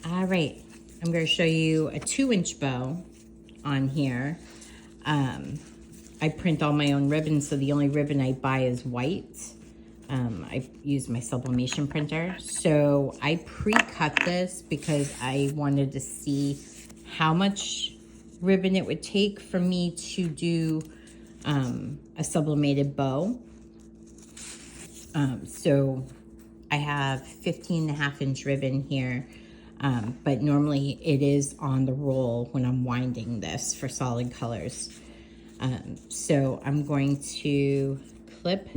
All right, I'm going to show you a 2-inch bow on here. I print all my own ribbons, so the only ribbon I buy is white. I use my sublimation printer. So I pre-cut this because I wanted to see how much ribbon it would take for me to do a sublimated bow. So I have 15.5-inch ribbon here, but normally it is on the roll when I'm winding this for solid colors. So I'm going to clip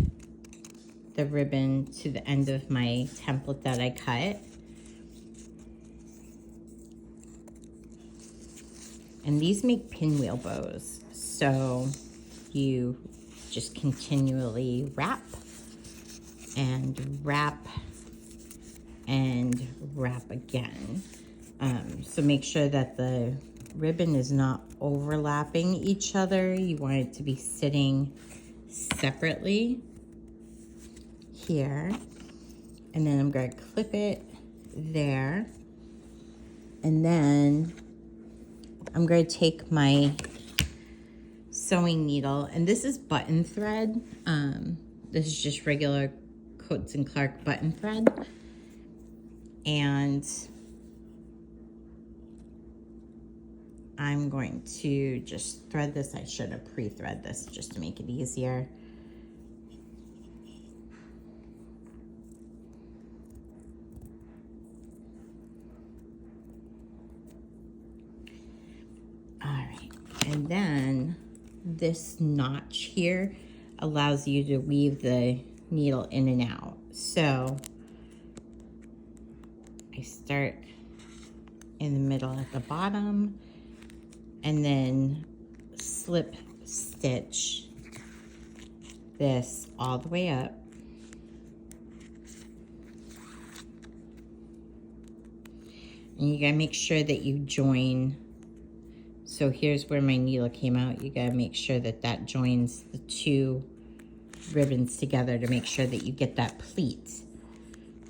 the ribbon to the end of my template that I cut. And these make pinwheel bows. So you just continually wrap and wrap and wrap again. So make sure that the ribbon is not overlapping each other. You want it to be sitting separately here. And then I'm going to clip it there. And then I'm going to take my sewing needle, and this is button thread. This is just regular Coats & Clark button thread. And I'm going to just thread this. I should have pre-thread this just to make it easier. All right, and then this notch here allows you to weave the needle in and out. So I start in the middle at the bottom and then slip stitch this all the way up. And you gotta make sure that you join. So here's where my needle came out. You gotta make sure that that joins the two ribbons together to make sure that you get that pleat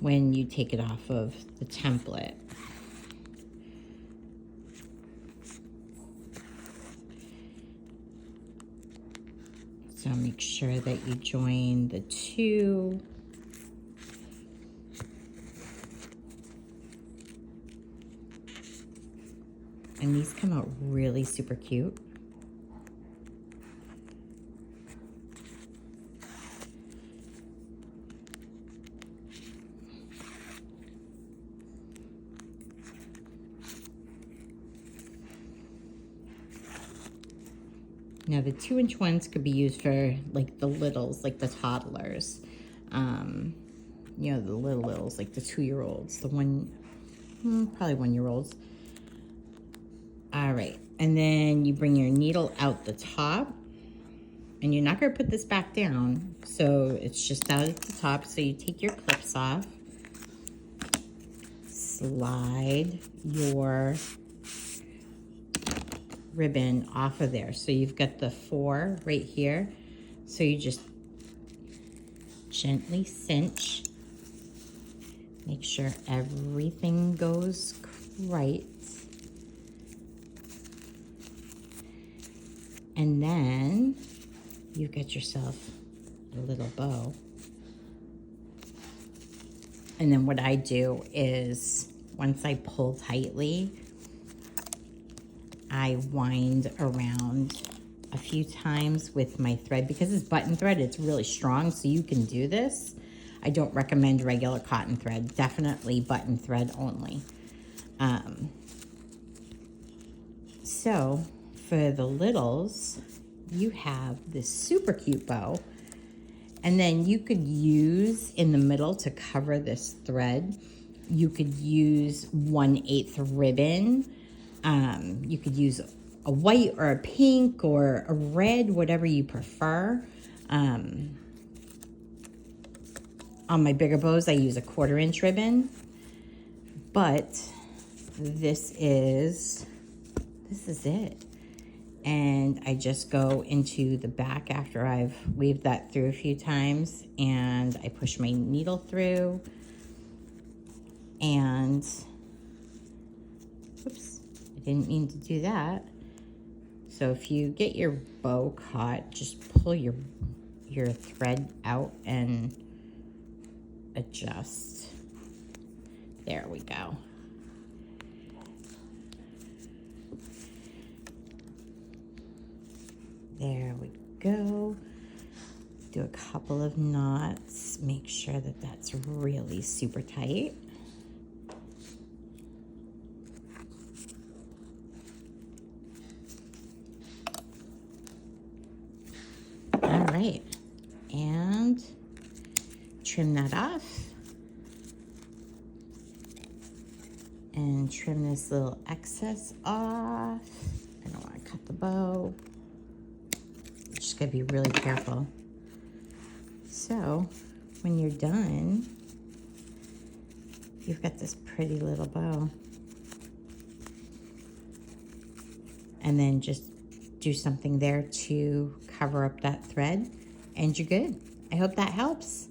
when you take it off of the template. So make sure that you join the two. And these come out really super cute. Now the 2-inch ones could be used for like the littles, like the toddlers. You know, the littles, like the 2-year-olds, the probably 1-year-olds. All right, and then you bring your needle out the top, and you're not gonna put this back down, so it's just out at the top. So you take your clips off, slide your ribbon off of there. So you've got the 4 right here. So you just gently cinch, make sure everything goes right. And then you've got yourself a little bow. And then what I do is once I pull tightly, I wind around a few times with my thread. Because it's button thread, it's really strong, so you can do this. I don't recommend regular cotton thread, definitely button thread only. So for the littles, you have this super cute bow. And then you could use in the middle to cover this thread, you could use 1/8 ribbon. You could use a white or a pink or a red, whatever you prefer. On my bigger bows, I use a 1/4-inch ribbon. But this is it. And I just go into the back after I've weaved that through a few times, and I push my needle through, and Oops, I didn't mean to do that. So if you get your bow caught, just pull your thread out and adjust. There we go. There we go. Do a couple of knots. Make sure that that's really super tight. All right, and trim that off. And trim this little excess off. I don't want to cut the bow. Just gotta be really careful. So when you're done, you've got this pretty little bow. And then just do something there to cover up that thread and you're good. I hope that helps.